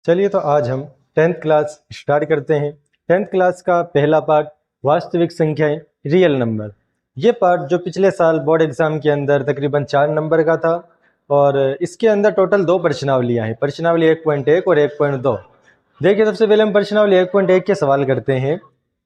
चलिए तो आज हम 10th क्लास स्टार्ट करते हैं। 10th क्लास का पहला पार्ट वास्तविक संख्याएं रियल नंबर। ये पार्ट जो पिछले साल बोर्ड एग्ज़ाम के अंदर तकरीबन 4 नंबर का था और इसके अंदर टोटल 2 प्रश्नावलियाँ हैं, प्रश्नावली 1.1 और 1.2। देखिए सबसे पहले हम प्रश्नावली 1.1 के सवाल करते हैं।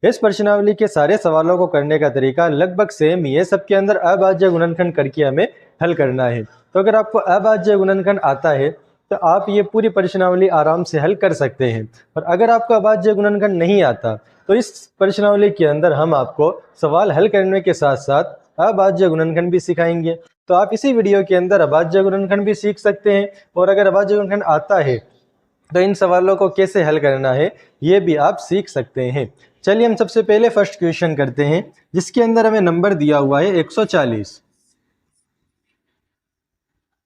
इस प्रश्नावली के सारे सवालों को करने का तरीका लगभग सेम ही है। सबके अंदर अभाज्य गुणनखंड करके हमें हल करना है। तो अगर आपको अभाज्य गुणनखंड आता है तो आप ये पूरी प्रश्नावली आराम से हल कर सकते हैं। और अगर आपको अभाज्य गुणनखंड नहीं आता तो इस प्रश्नावली के अंदर हम आपको सवाल हल करने के साथ साथ अभाज्य गुणनखंड भी सिखाएंगे। तो आप इसी वीडियो के अंदर अभाज्य गुणनखंड भी सीख सकते हैं और अगर अभाज्य गुणनखंड आता है तो इन सवालों को कैसे हल करना है ये भी आप सीख सकते हैं। चलिए हम सबसे पहले फर्स्ट क्वेश्चन करते हैं, जिसके अंदर हमें नंबर दिया हुआ है 140।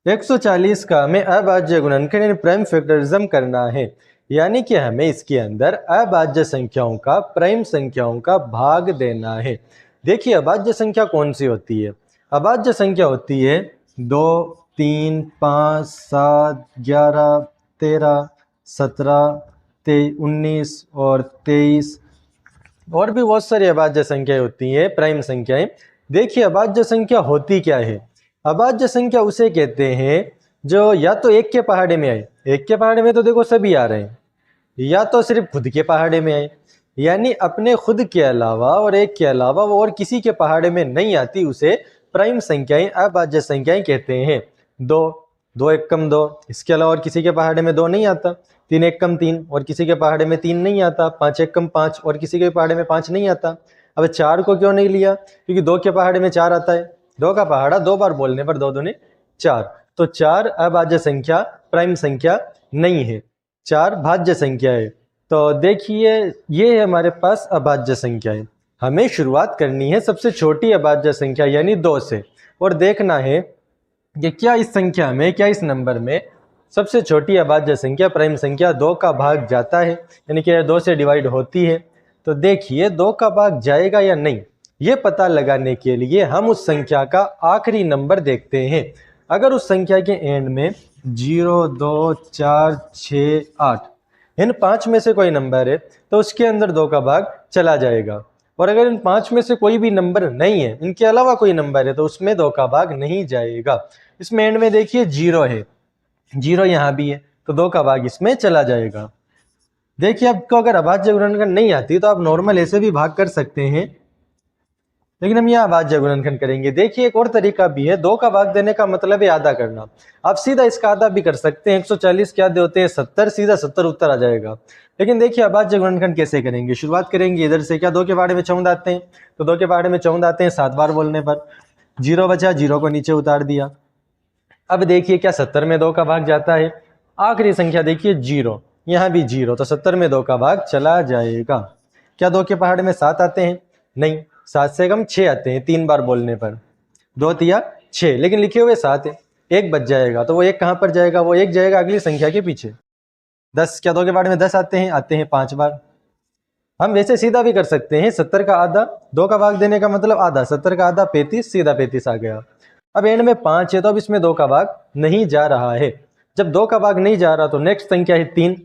140 का हमें अभाज्य गुणनखंड यानी प्राइम फैक्टरिज्म करना है, यानी कि हमें इसके अंदर अभाज्य संख्याओं का प्राइम संख्याओं का भाग देना है। देखिए अभाज्य संख्या कौन सी होती है? अभाज्य संख्या होती है 2, 3, 5, 7, 11, 13, 17, 19 और 23 और भी बहुत सारी अभाज्य संख्याएं होती हैं, प्राइम संख्याएं। देखिए अभाज्य संख्या होती क्या है? अभाज्य संख्या उसे कहते हैं जो या तो एक के पहाड़े में आए, एक के पहाड़े में तो देखो सभी आ रहे हैं, या तो सिर्फ खुद के पहाड़े में आए, यानी अपने खुद के अलावा और एक के अलावा वो और किसी के पहाड़े में नहीं आती, उसे प्राइम संख्याएं अभाज्य संख्याएं कहते हैं। 2, 2 एक कम 2, इसके अलावा और किसी के पहाड़े में 2 नहीं आता। 3 एक कम 3 और किसी के पहाड़े में 3 नहीं आता। 5 एक कम 5 और किसी के पहाड़े में 5 नहीं आता। अब 4 को क्यों नहीं लिया? क्योंकि 2 के पहाड़े में 4 आता है। 2 का पहाड़ा 2 बार बोलने पर 2 दूनी 4, तो 4 अभाज्य संख्या प्राइम संख्या नहीं है, 4 भाज्य संख्या है। तो देखिए ये है हमारे पास अभाज्य संख्या है। हमें शुरुआत करनी है सबसे छोटी अभाज्य संख्या यानी 2 से, और देखना है कि क्या इस संख्या में, क्या इस नंबर में सबसे छोटी अभाज्य संख्या प्राइम संख्या 2 का भाग जाता है, यानी कि 2 से डिवाइड होती है। तो देखिए 2 का भाग जाएगा या नहीं, ये पता लगाने के लिए हम उस संख्या का आखिरी नंबर देखते हैं। अगर उस संख्या के एंड में 0, 2, 4, 6, 8 इन 5 में से कोई नंबर है तो उसके अंदर 2 का भाग चला जाएगा। और अगर इन 5 में से कोई भी नंबर नहीं है, इनके अलावा कोई नंबर है, तो उसमें 2 का भाग नहीं जाएगा। इसमें एंड में देखिए 0 है, 0 यहाँ भी है, तो 2 का भाग इसमें चला जाएगा। देखिए आपको अगर अभाज्य गुणनखंड नहीं आती तो आप नॉर्मल ऐसे भी भाग कर सकते हैं, लेकिन हम यहाँ अभाज्य गुणनखंड करेंगे। देखिए एक और तरीका भी है, 2 का भाग देने का मतलब है आधा करना। आप सीधा इसका आधा भी कर सकते हैं। 140 क्या होते हैं 70, सीधा 70 उत्तर आ जाएगा। लेकिन देखिए अभाज्य गुणनखंड कैसे करेंगे? शुरुआत करेंगे इधर से। क्या 2 के पहाड़े में 14 आते हैं? तो 2 के पहाड़े में 14 आते हैं 7 बार बोलने पर। 0 बचा, 0 को नीचे उतार दिया। अब देखिए क्या 70 में 2 का भाग जाता है? आखिरी संख्या देखिए 0, यहाँ भी 0, तो 70 में 2 का भाग चला जाएगा। क्या 2 के पहाड़े में 7 आते हैं? नहीं, 7 से कम 6 आते हैं 3 बार बोलने पर। 2 तिया 6, लेकिन लिखे हुए 7 है, 1 बच जाएगा। तो वो 1 कहाँ पर जाएगा? वो 1 जाएगा अगली संख्या के पीछे। 10, क्या 2 के पहाड़े में 10 आते हैं? आते हैं 5 बार। हम वैसे सीधा भी कर सकते हैं, 70 का आधा, 2 का भाग देने का मतलब आधा, 70 का आधा 35, सीधा 35 आ गया। अब एंड में 5 है तो अब इसमें 2 का भाग नहीं जा रहा है। जब 2 का भाग नहीं जा रहा तो नेक्स्ट संख्या है 3।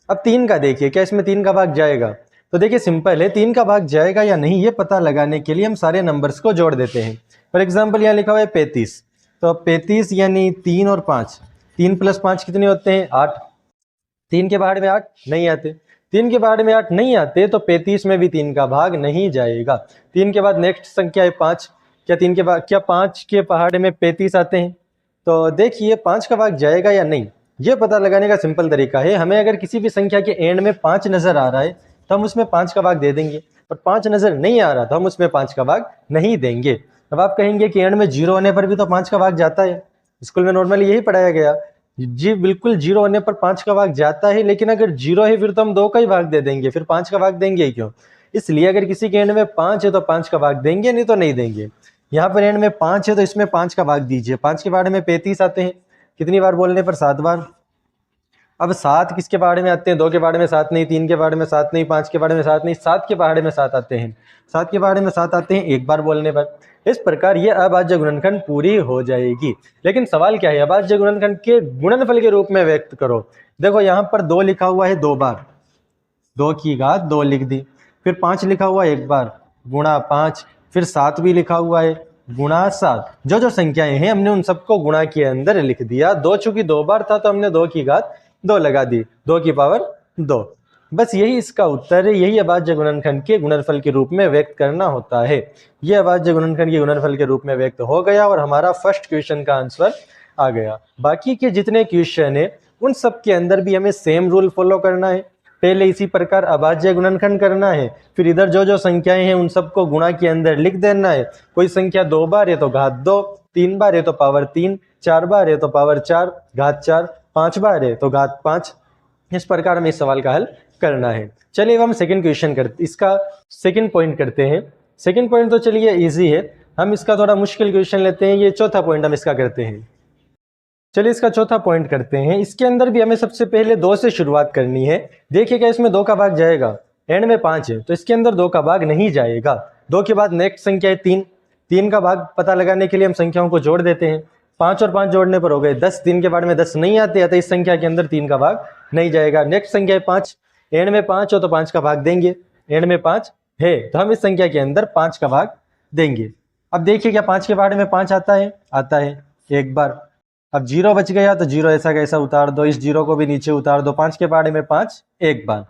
अब 3 का देखिए, क्या इसमें 3 का भाग जाएगा? तो देखिए सिंपल है, 3 का भाग जाएगा या नहीं ये पता लगाने के लिए हम सारे नंबर्स को जोड़ देते हैं। फॉर एग्जाम्पल यहाँ लिखा हुआ है 35, तो 35 यानी 3 और 5, 3 + 5 कितने होते हैं? 8। 3 के पहाड़ में 8 नहीं आते, 3 के पहाड़ में 8 नहीं आते तो 35 में भी 3 का भाग नहीं जाएगा। 3 के बाद नेक्स्ट संख्या है 5, क्या 3 के बाद, क्या 5 के पहाड़ में 35 आते हैं? तो देखिए 5 का भाग जाएगा या नहीं ये पता लगाने का सिंपल तरीका है। हमें अगर किसी भी संख्या के एंड में 5 नजर आ रहा है तो हम उसमें 5 का भाग दे देंगे, और 5 नजर नहीं आ रहा तो हम उसमें 5 का भाग नहीं देंगे। अब आप कहेंगे कि एंड में 0 होने पर भी तो 5 का भाग जाता है, स्कूल में नॉर्मली यही पढ़ाया गया। जी बिल्कुल, 0 होने पर 5 का भाग जाता है, लेकिन अगर 0 है फिर तो हम 2 का ही भाग दे देंगे, फिर 5 का भाग देंगे ही क्यों? इसलिए अगर किसी के एंड में 5 है तो 5 का भाग देंगे, नहीं तो नहीं देंगे। यहाँ पर एंड में 5 है तो इसमें 5 का भाग दीजिए। 5 के बारे में 35 आते हैं, कितनी बार बोलने पर? 7 बार। अब 7 किसके पहाड़े में आते हैं? 2 के पहाड़े में 7 नहीं, 3 के पहाड़े में 7 नहीं, 5 के पहाड़े में 7 नहीं, 7 के पहाड़े में 7 आते हैं। 7 के पहाड़े में 7 आते हैं एक बार बोलने पर। इस प्रकार ये अभाज्य गुणनखंड पूरी हो जाएगी। लेकिन सवाल क्या है? अभाज्य गुणनखंड के गुणनफल के रूप में व्यक्त करो। देखो यहाँ पर 2 लिखा हुआ है 2 बार, 2 की घात 2 लिख दी, फिर 5 लिखा हुआ है 1 बार गुणा 5, फिर 7 भी लिखा हुआ है गुणा 7। जो जो संख्याएं हैं हमने उन सबको गुणा के अंदर लिख दिया। 2 चूंकि 2 बार था तो हमने 2 की घात 2 लगा दी, 2 की पावर 2। बस यही इसका उत्तर है। यही अभाज्य गुणनखंड के गुणनफल के रूप में व्यक्त करना होता है। यह अभाज्य गुणनखंड के गुणनफल के रूप में व्यक्त हो गया और हमारा फर्स्ट क्वेश्चन का आंसर आ गया। बाकी के जितने क्वेश्चन है उन सब के अंदर भी हमें सेम रूल फॉलो करना है। पहले इसी प्रकार अभाज्य गुणनखंड करना है, फिर इधर जो जो संख्याएं हैं उन सबको गुणा के अंदर लिख देना है। कोई संख्या 2 बार है तो घात 2, 3 बार है तो पावर 3, 4 बार है तो पावर 4 घात 4, 5 बार है तो घात 5। इस प्रकार हमें इस सवाल का हल करना है। चलिए अब हम सेकंड क्वेश्चन करते, इसका सेकंड पॉइंट करते हैं। सेकंड पॉइंट तो चलिए इजी है, हम इसका थोड़ा मुश्किल क्वेश्चन लेते हैं। ये चौथा पॉइंट हम इसका करते हैं। चलिए इसका चौथा पॉइंट करते हैं। इसके अंदर भी हमें सबसे पहले 2 से शुरुआत करनी है। देखिएगा इसमें 2 का भाग जाएगा, एंड में 5 है तो इसके अंदर 2 का भाग नहीं जाएगा। 2 के बाद नेक्स्ट संख्या है 3, 3 का भाग पता लगाने के लिए हम संख्याओं को जोड़ देते हैं। 5 और 5 जोड़ने पर हो गए 10, 3 के बाद में 10 नहीं आते तो इस संख्या के अंदर 3 का भाग नहीं जाएगा। नेक्स्ट संख्या है 5, एंड में 5 हो तो 5 का भाग देंगे, एंड में 5 है तो हम इस संख्या के अंदर 5 का भाग देंगे। अब देखिए क्या 5 के बारे में 5 आता है? आता है एक बार। अब 0 बच गया तो 0 ऐसा कैसा उतार दो, इस 0 को भी नीचे उतार दो। 5 के बारे में 5 एक बार,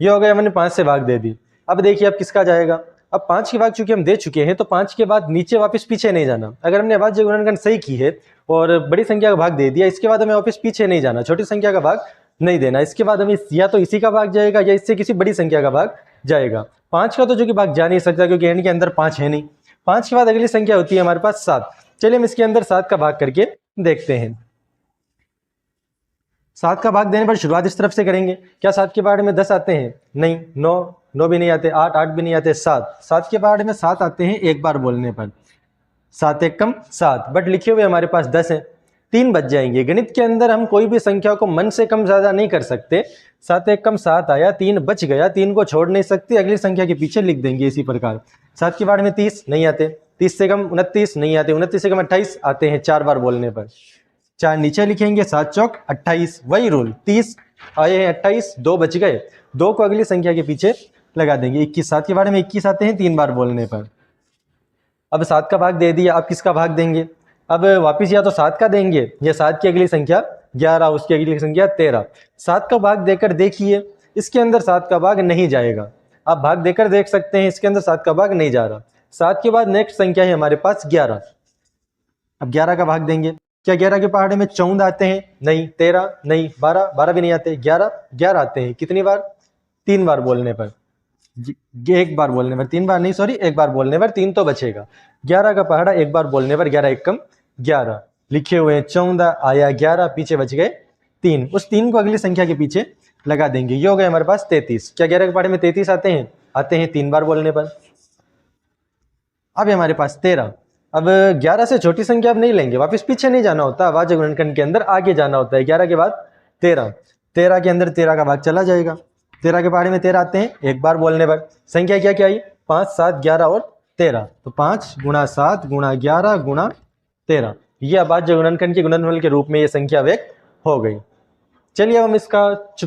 ये हो गया, मैंने 5 से भाग दे दी। अब देखिए अब किसका जाएगा? अब 5 के भाग चूंकि हम दे चुके हैं तो 5 के बाद नीचे वापस पीछे नहीं जाना। अगर हमने अभाज्य गुणनखंड सही की है और बड़ी संख्या का भाग दे दिया, इसके बाद हमें वापस पीछे नहीं जाना, छोटी संख्या का भाग नहीं देना। इसके बाद हमें या तो इसी का भाग जाएगा या इससे किसी बड़ी संख्या का भाग जाएगा। 5 का तो जो कि भाग जा नहीं सकता क्योंकि एंड के अंदर 5 है नहीं। 5 के बाद अगली संख्या होती है हमारे पास 7। चलिए हम इसके अंदर 7 का भाग करके देखते हैं। 7 का भाग देने पर शुरुआत इस तरफ से करेंगे। क्या 7 के बारे में 10 आते हैं? नहीं। 9 भी नहीं आते, 8 भी नहीं आते, 7 के बारे में 7 आते हैं एक बार बोलने पर। 7 एक कम 7, बट लिखे हुए हमारे पास 10 है, 3 बच जाएंगे। गणित के अंदर हम कोई भी संख्या को मन से कम ज्यादा नहीं कर सकते। 7 एक कम 7 आया, 3 बच गया, 3 को छोड़ नहीं सकते, अगली संख्या के पीछे लिख देंगे इसी प्रकार। 7 के बारे में 30 नहीं आते, 30 से कम 29 नहीं आते, 29 से कम 28 आते हैं 4 बार बोलने पर। 4 नीचे लिखेंगे, 7 चौक 28, वही रूल। 30 आए हैं 28, 2 बच गए, 2 को अगली संख्या के पीछे लगा देंगे। 21, 7 के बारे में 21 आते हैं 3 बार बोलने पर। अब 7 का भाग दे दिया, अब किसका भाग देंगे? अब वापिस या तो 7 का देंगे या 7 की अगली संख्या 11, उसकी अगली संख्या 13। 7 का भाग देकर देखिए, इसके अंदर 7 का भाग नहीं जाएगा। आप भाग देकर देख सकते हैं, इसके अंदर 7 का भाग नहीं जा रहा। 7 के बाद नेक्स्ट संख्या है हमारे पास 11। अब 11 का भाग देंगे। क्या 11 के पहाड़े में 14 आते हैं? नहीं। 13 नहीं। 12 भी नहीं आते। 11 आते हैं। कितनी बार? 3 बार बोलने पर। एक बार बोलने पर, 3 बार नहीं, सॉरी, एक बार बोलने पर 3 तो बचेगा। 11 का पहाड़ा एक बार बोलने पर 11 एक कम 11, लिखे हुए हैं 14 आया 11, पीछे बच गए 3। उस 3 को अगली संख्या के पीछे लगा देंगे, ये हो गए हमारे पास 33। क्या 11 के पहाड़े में 33 आते हैं? आते हैं 3 बार बोलने पर। अब हमारे पास 13। अब 11 से छोटी संख्या अब नहीं लेंगे, वापस पीछे नहीं जाना होता, अभाज्य गुणनखंड के अंदर आगे जाना होता है। 11 के बाद 13, 13 के अंदर 13 का भाग चला जाएगा। 13 के पहाड़े में 13 आते हैं एक बार बोलने पर। संख्या क्या क्या आई? 5, 7, 11 और 13। तो 5 गुणा 7 गुणा 11 गुणा 13, ये अभाज्य गुणनखंड के गुणनफल के रूप में ये संख्या व्यक्त हो गई। चलिए अब हम इसका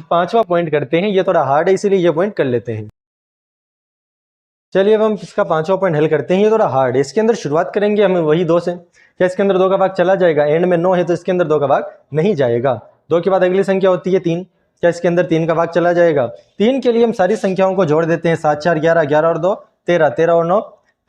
5वां पॉइंट करते हैं। ये थोड़ा हार्ड है इसीलिए ये पॉइंट कर लेते हैं। चलिए अब हम इसका 5वां पॉइंट हल करते हैं। ये थोड़ा हार्ड है, इसके अंदर शुरुआत करेंगे हमें वही 2 से। क्या इसके अंदर 2 का भाग चला जाएगा? एंड में 9 है तो इसके अंदर 2 का भाग नहीं जाएगा। 2 के बाद अगली संख्या होती है 3। क्या इसके अंदर 3 का भाग चला जाएगा? 3 के लिए हम सारी संख्याओं को जोड़ देते हैं। 7, 4, 11, 11 और 2 13, 13 और 9,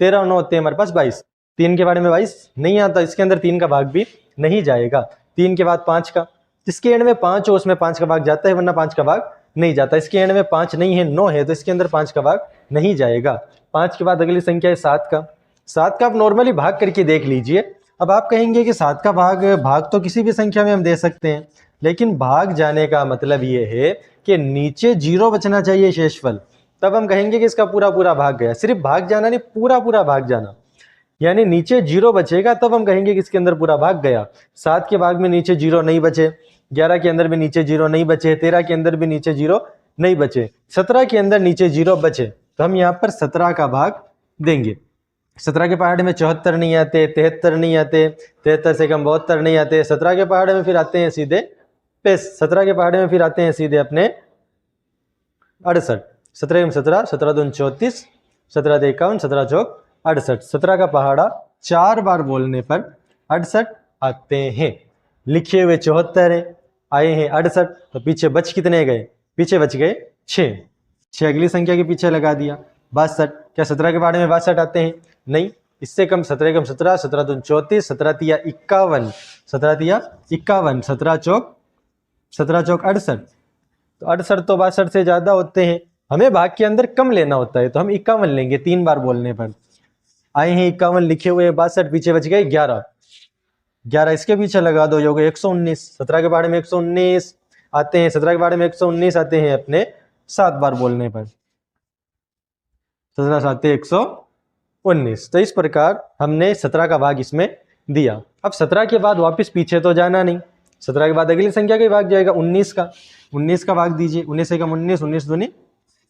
13 और 9 होते हैं हमारे पास 22। 3 के बारे में 22 नहीं आता, इसके अंदर 3 का भाग भी नहीं जाएगा। 3 के बाद 5 का, जिसके एंड में 5 हो उसमें 5 का भाग जाता है, वरना 5 का भाग नहीं जाता। इसके एंड में 5 नहीं है, 9 है, तो इसके अंदर 5 का भाग नहीं जाएगा। 5 के बाद अगली संख्या है 7 का। 7 का आप नॉर्मली भाग करके देख लीजिए। अब आप कहेंगे कि 7 का भाग तो किसी भी संख्या में हम दे सकते हैं, लेकिन भाग जाने का मतलब ये है कि नीचे 0 बचना चाहिए शेषफल, तब हम कहेंगे कि इसका पूरा पूरा भाग गया। सिर्फ भाग जाना नहीं, पूरा पूरा भाग जाना, यानी नीचे 0 बचेगा तब हम कहेंगे कि इसके अंदर पूरा भाग गया। 7 के भाग में नीचे 0 नहीं बचे, 11 के अंदर भी नीचे जीरो नहीं बचे, 13 के अंदर भी नीचे जीरो नहीं बचे, 17 के अंदर नीचे जीरो बचे, तो हम यहाँ पर 17 का भाग देंगे। 17 के पहाड़े में 74 नहीं आते, 73 नहीं आते, 73 से कम 72 नहीं आते, 17 के पहाड़े में फिर आते हैं सीधे 17 के पहाड़े में फिर आते हैं सीधे अपने 68। 17 17, 17 दूनी 34, 17 51, 17 चौक 68। 17 का पहाड़ा 4 बार बोलने पर 68 आते हैं। लिखे हुए 74 है, आए हैं 68, तो पीछे बच कितने गए? पीछे बच गए 6। 6 अगली संख्या के पीछे लगा दिया 62। क्या 17 के पहाड़े में 62 आते हैं? नहीं, इससे कम 17 कम 17, 17 दूनी 34, 17 तिया 51, 17 तिया 51, 17 चौक 68, तो 68 तो 62 से ज्यादा होते हैं, हमें भाग के अंदर कम लेना होता है, तो हम 51 लेंगे 3 बार बोलने पर। आए हैं 51, लिखे हुए 62, पीछे बच गए 11। 11 इसके पीछे लगा दो, हो गए 119। 17 के बारे में 119 आते हैं, 17 के बारे में 119 आते हैं अपने 7 बार बोलने पर। 17 7 119। तो इस प्रकार हमने 17 का भाग इसमें दिया। अब 17 के बाद वापस पीछे तो जाना नहीं, 17 के बाद अगली संख्या का भाग जाएगा 19 का। 19 का भाग दीजिए, 19 से कम 19, 19 दूनी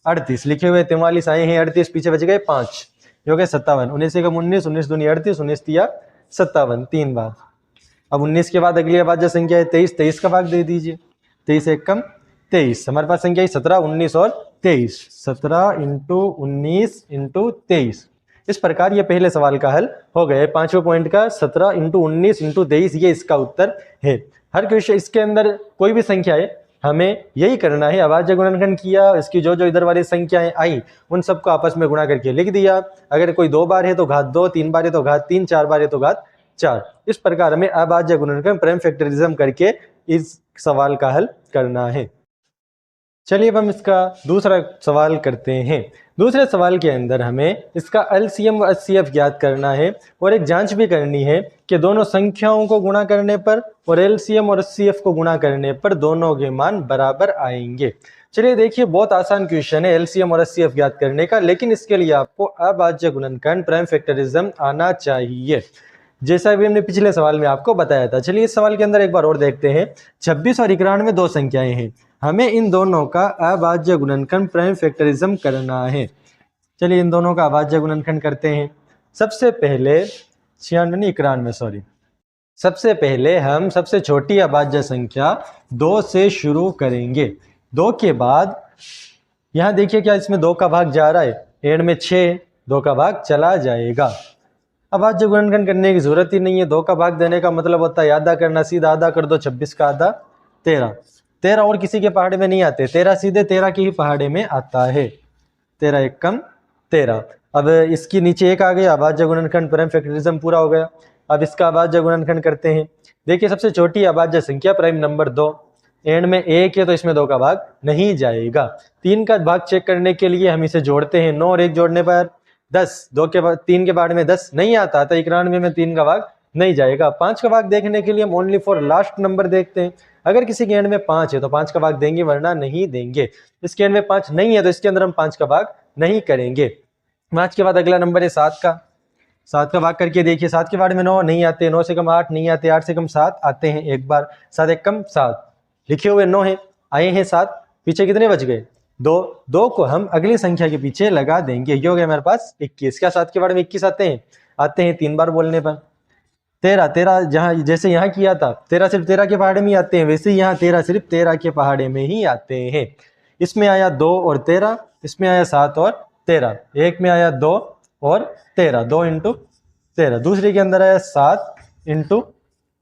38, लिखे हुए 43 आए हैं 38, पीछे बच गए 5, हो गए 57। 19 से कम 19, 19 दूनी 38, 19 तिया 57, 3 बार। अब 19 के बाद अगली आवाज संख्या है 23, 23 का भाग दे दीजिए, 23 एक कम 23। हमारे पास संख्या है 17, 19 और 23, 17 इंटू 19 इंटू 23। इस प्रकार ये पहले सवाल का हल हो गया। 5वें पॉइंट का 17 इंटू 19 इंटू 23, ये इसका उत्तर है। हर क्वेश्चन इसके अंदर कोई भी संख्या है, हमें यही करना है, अभाज्य गुणनखंड किया, इसकी जो जो इधर वाली संख्याएं आई उन सबको आपस में गुणा करके लिख दिया। अगर कोई 2 बार है तो घात 2, 3 बार है तो घात 3, 4 बार है तो घात 4। इस प्रकार हमें अभाज्य गुणनखंड प्राइम फैक्टरिज्म करके इस सवाल का हल करना है। चलिए अब हम इसका दूसरा सवाल करते हैं। दूसरे सवाल के अंदर हमें इसका एलसीएम व एचसीएफ ज्ञात करना है और एक जांच भी करनी है कि दोनों संख्याओं को गुणा करने पर और एलसीएम और एचसीएफ को गुणा करने पर दोनों के मान बराबर आएंगे। चलिए देखिए, बहुत आसान क्वेश्चन है एलसीएम और एचसीएफ ज्ञात करने का, लेकिन इसके लिए आपको अभाज्य गुणनखंड प्राइम फैक्टरिज्म आना चाहिए, जैसा भी हमने पिछले सवाल में आपको बताया था। चलिए इस सवाल के अंदर एक बार और देखते हैं। 26 और 91 दो संख्याएं हैं, हमें इन दोनों का अभाज्य गुणनखंड प्राइम फैक्टरिज्म करना है। चलिए इन दोनों का अभाज्य गुणनखंड करते हैं। सबसे पहले 91 सबसे पहले हम सबसे छोटी अभाज्य संख्या 2 से शुरू करेंगे। 2 के बाद यहाँ देखिए क्या इसमें 2 का भाग जा रहा है, एंड में 6, 2 का भाग चला जाएगा। अभाज्य गुणनखंड करने की जरूरत ही नहीं है, 2 का भाग देने का मतलब होता है आधा करना, सीधा आधा कर दो, 26 का आधा 13। 13 और किसी के पहाड़े में नहीं आते, 13 सीधे 13 के ही पहाड़े में आता है। 13 एक कम 13। अब इसकी नीचे 1 आ गया, अभाज्य गुणनखंड प्राइम फैक्टरिज्म पूरा हो गया। अब इसका अभाज्य गुणनखंड करते हैं। देखिए सबसे छोटी अभाज्य संख्या प्राइम नंबर 2, एंड में 1 है तो इसमें 2 का भाग नहीं जाएगा। 3 का भाग चेक करने के लिए हम इसे जोड़ते हैं, 9 और 1 जोड़ने पर 10, 2 के बाद 3 के पहाड़े में 10 नहीं आता, तो 91 में 3 का भाग नहीं जाएगा। 5 का भाग देखने के लिए हम ओनली फॉर लास्ट नंबर देखते हैं। अगर किसी के एंड में 5 है तो 5 का भाग देंगे, वरना नहीं देंगे। इसके एंड में 5 नहीं है तो इसके अंदर हम 5 का भाग नहीं करेंगे। 5 के बाद अगला नंबर है 7 का। 7 का भाग करके देखिए, 7 के पहाड़े में 9 नहीं आते, 9 से कम 8 नहीं आते, 8 से कम 7 आते हैं एक बार, 7 एक कम 7, लिखे हुए 9 है, आए हैं 7, पीछे कितने बच गए? 2। 2 को हम अगली संख्या के पीछे लगा देंगे, ये हो गया हमारे पास 21। क्या 7 के पहाड़े में 21 आते हैं? आते हैं 3 बार बोलने पर। 13 जहां जैसे यहाँ किया था, 13 सिर्फ 13 के पहाड़े में ही आते हैं, वैसे ही यहाँ 13 सिर्फ 13 के पहाड़े में ही आते हैं। इसमें आया 2 और 13, इसमें आया 7 और 13, एक में आया 2 और 13, 2 इंटू 13, दूसरे के अंदर आया 7 इंटू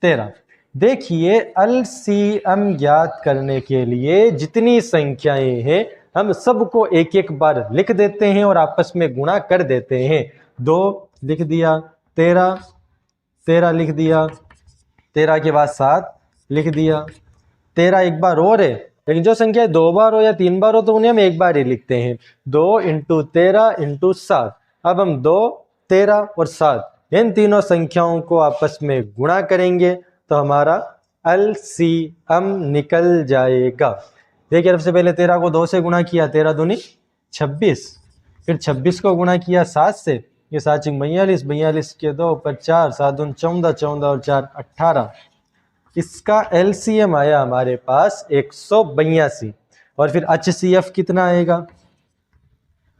13। देखिए एलसीएम ज्ञात करने के लिए जितनी संख्याएं हैं हम सबको एक एक बार लिख देते हैं और आपस में गुणा कर देते हैं। 2 लिख दिया, 13 लिख दिया, 13 के बाद 7 लिख दिया, 13 एक बार और है, लेकिन जो संख्या 2 बार हो या 3 बार हो तो उन्हें हम एक बार ही लिखते हैं। 2 इंटू 13 इंटू 7। अब हम 2, 13 और 7 इन तीनों संख्याओं को आपस में गुणा करेंगे तो हमारा एलसीएम निकल जाएगा। देखिए सबसे पहले 13 को 2 से गुणा किया, 13 दूनी 26, फिर 26 को गुणा किया 7 से, ये 7 42, 42 के 2 ऊपर 4, 7 दूनी 14, 14 और 4 18, इसका एलसीएम आया हमारे पास 182 और फिर HCF कितना आएगा?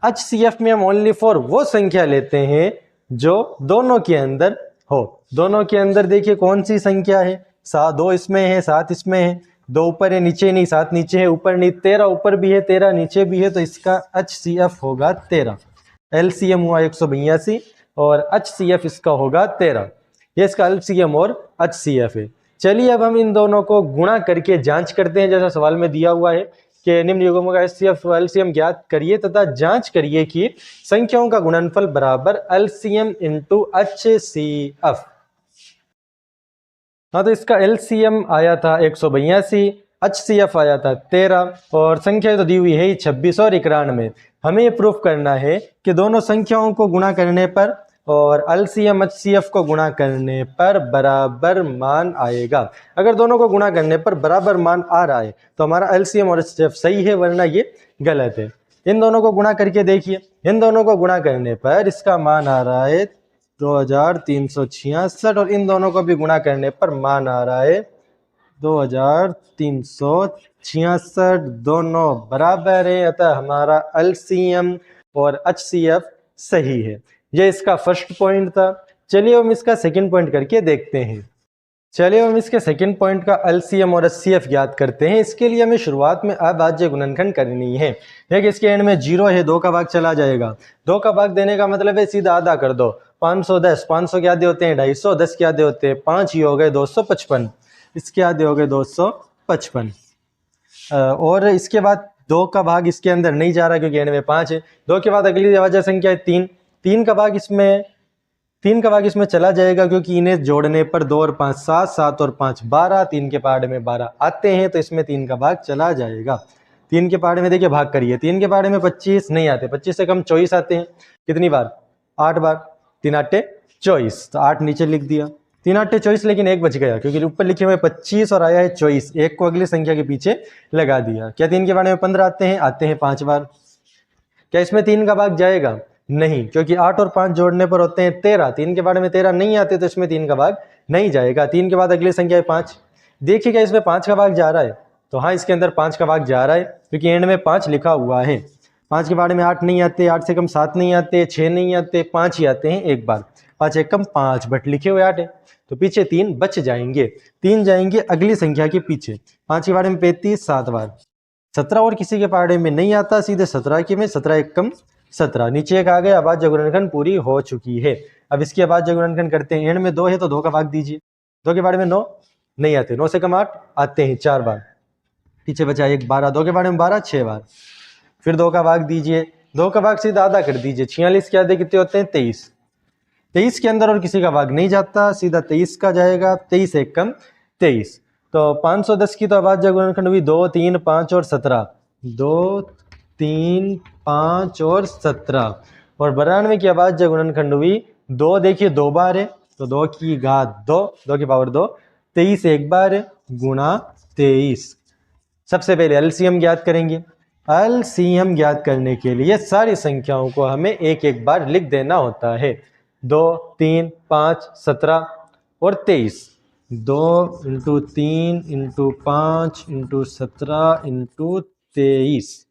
HCF में हम ओनली फॉर वो संख्या लेते हैं जो दोनों के अंदर हो। दोनों के अंदर देखिए कौन सी संख्या है, 2 इसमें है, 7 इसमें है, 2 ऊपर है नीचे नहीं, 7 नीचे है ऊपर नहीं, 13 ऊपर भी है 13 नीचे भी है, तो इसका HCF होगा 13। LCM हुआ 182 और HCF इसका होगा 13। ये इसका LCM और HCF है। चलिए अब हम इन दोनों को गुणा करके जांच करते हैं, जैसा सवाल में दिया हुआ है कि निम्न युग्मों का HCF व LCM ज्ञात करिए तथा जांच करिए कि संख्याओं का गुणनफल बराबर LCM इंटू HCF। हाँ, तो इसका LCM आया था 182, HCF आया था 13 और संख्या तो दी हुई है 26 और 91। हमें ये प्रूफ करना है कि दोनों संख्याओं को गुणा करने पर और LCM HCF को गुणा करने पर बराबर मान आएगा। अगर दोनों को गुणा करने पर बराबर मान आ रहा है तो हमारा LCM और HCF सही है, वरना ये गलत है। इन दोनों को गुणा करके देखिए, इन दोनों को गुणा करने पर इसका मान आ रहा है 2366 और इन दोनों को भी गुणा करने पर मान आ रहा है 2366, दोनों बराबर है, अतः हमारा LCM और HCF सही है। ये इसका फर्स्ट पॉइंट था। चलिए हम इसका सेकंड पॉइंट करके देखते हैं। चलिए हम इसके सेकंड पॉइंट का LCM और HCF ज्ञात करते हैं। इसके लिए हमें शुरुआत में अभाज्य गुणनखंड करनी है। देखिए इसके एंड में 0 है, 2 का भाग चला जाएगा। 2 का भाग देने का मतलब है सीधा आधा कर दो। 510, 500 के आधे होते हैं 250, 10 के आधे होते हैं 5, ही हो गए 255, इसके आधे हो गए 255। और इसके बाद 2 का भाग इसके अंदर नहीं जा रहा क्योंकि एंड में 5 है। 2 के बाद अगली अभाज्य संख्या है 3, 3 का भाग इसमें चला जाएगा क्योंकि इन्हें जोड़ने पर 2 और 5 7, 7 और 5 12, 3 के पहाड़े में 12 आते हैं तो इसमें 3 का भाग चला जाएगा। 3 के पहाड़े में देखिए भाग करिए, 3 के पहाड़े में 25 नहीं आते, 25 से कम 24 आते हैं। कितनी बार? 8 बार। 3 8 24, तो 8 नीचे लिख दिया। 3 8 24, लेकिन एक बच गया क्योंकि ऊपर लिखे हुए 25 और आया है 24, एक को अगली संख्या के पीछे लगा दिया। क्या 3 के पहाड़े में 15 आते हैं? आते हैं 5 बार। क्या इसमें 3 का भाग जाएगा? नहीं, क्योंकि 8 और 5 जोड़ने पर होते हैं 13। 3 के बारे में 13 नहीं आते तो इसमें 3 का भाग नहीं जाएगा। 3 के बाद अगली संख्या है 5। देखिए क्या इसमें 5 का भाग जा रहा है? तो हाँ, इसके अंदर 5 का भाग जा रहा है क्योंकि एंड में 5 लिखा हुआ है। 5 के बारे में 8 नहीं आते, 8 से कम 7 नहीं आते, 6 नहीं आते, 5 ही आते हैं एक बार। 5 एक कम 5, बट लिखे हुए 8 है तो पीछे 3 बच जाएंगे। 3 जाएंगे अगली संख्या के पीछे। 5 के बारे में 35 7 बार। 17 और किसी के पहाड़े में नहीं आता, सीधे 17 के में 17 एक कम 17, नीचे एक आ गया। अभाज्य गुणनखंड पूरी हो चुकी है। अब इसकी अभाज्य गुणनखंड करते हैं। एंड में 2 है तो 2 का भाग दीजिए। 2 के बारे में 9 नहीं आते, 9 से कम 8 आते हैं 4 बार। पीछे बचा एक 12, 2 के बारे में 12 6 बार। फिर 2 का भाग दीजिए। 2 का भाग सीधा आधा कर दीजिए। 46 के आधे कितने होते हैं? 23। 23 के अंदर और किसी का भाग नहीं जाता, सीधा 23 का जाएगा। 23 एक कम 23, तो 510 की तो अभाज्य गुणनखंड हुई 2 3 5 और 17, 2 3 5 और 17। और 92 की अभाज्य गुणनखंड हुई 2, देखिए 2 बार है तो 2 की घात 2, 2 की पावर 2, 23 एक बार है गुणा 23। सबसे पहले LCM ज्ञात करेंगे। LCM ज्ञात करने के लिए सारी संख्याओं को हमें एक एक बार लिख देना होता है। 2 3 5 17 और 23, 2 × 3 × 5 × 17 × 23।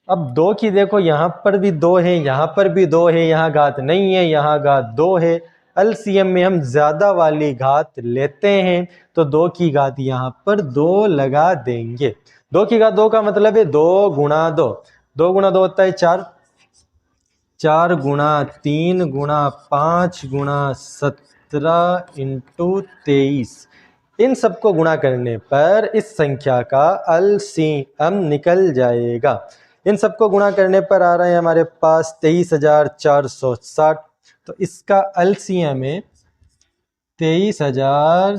अब 2 की देखो यहाँ पर भी 2 है, यहाँ पर भी 2 है, यहाँ घात नहीं है, यहाँ घात 2 है। LCM में हम ज्यादा वाली घात लेते हैं तो 2 की घात यहाँ पर 2 लगा देंगे। 2 की घात 2 का मतलब है 2 × 2, 2 × 2 होता है 4, 4 × 3 × 5 × 17 × 23। इन सबको गुणा करने पर इस संख्या का LCM निकल जाएगा। इन सबको गुणा करने पर आ रहे हैं हमारे पास 23,460, तो इसका LCM है 23,000,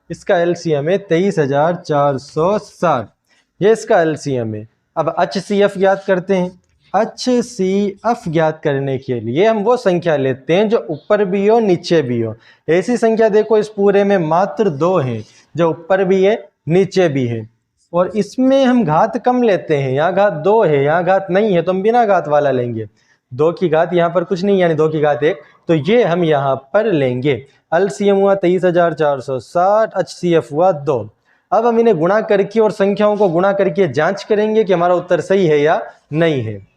इसका LCM है 23,460, ये इसका LCM है। अब HCF ज्ञात करते हैं। HCF ज्ञात करने के लिए हम वो संख्या लेते हैं जो ऊपर भी हो नीचे भी हो। ऐसी संख्या देखो इस पूरे में मात्र 2 है जो ऊपर भी है नीचे भी है, और इसमें हम घात कम लेते हैं। यहाँ घात 2 है, यहाँ घात नहीं है तो हम बिना घात वाला लेंगे। 2 की घात यहाँ पर कुछ नहीं, यानी 2 की घात 1, तो ये हम यहाँ पर लेंगे। LCM हुआ 23,460, HCF हुआ 2। अब हम इन्हें गुणा करके और संख्याओं को गुणा करके जांच करेंगे कि हमारा उत्तर सही है या नहीं है।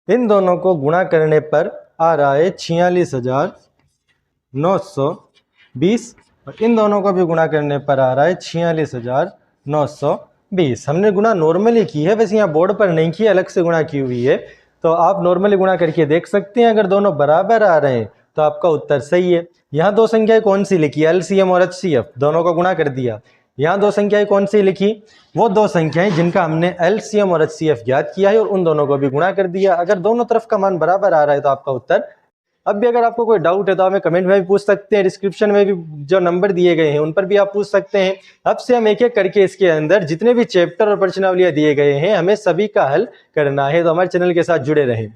इन दोनों को गुणा करने पर आ रहा है 46,920 और इन दोनों को भी गुणा करने पर आ रहा है 46,920। हमने गुणा नॉर्मली की है, वैसे यहाँ बोर्ड पर नहीं की, अलग से गुणा की हुई है, तो आप नॉर्मली गुणा करके देख सकते हैं। अगर दोनों बराबर आ रहे हैं तो आपका उत्तर सही है। यहाँ दो संख्याएं कौन सी लिखी? LCM और HCF, दोनों को गुणा कर दिया। यहाँ दो संख्याएं कौन सी लिखी? वो दो संख्याएं जिनका हमने LCM और HCF ज्ञात किया है और उन दोनों को भी गुणा कर दिया। अगर दोनों तरफ का मान बराबर आ रहा है तो आपका उत्तर। अब भी अगर आपको कोई डाउट है तो हमें कमेंट में भी पूछ सकते हैं, डिस्क्रिप्शन में भी जो नंबर दिए गए हैं उन पर भी आप पूछ सकते हैं। अब से हम एक एक करके इसके अंदर जितने भी चैप्टर और प्रश्नावलियां दिए गए हैं हमें सभी का हल करना है, तो हमारे चैनल के साथ जुड़े रहें।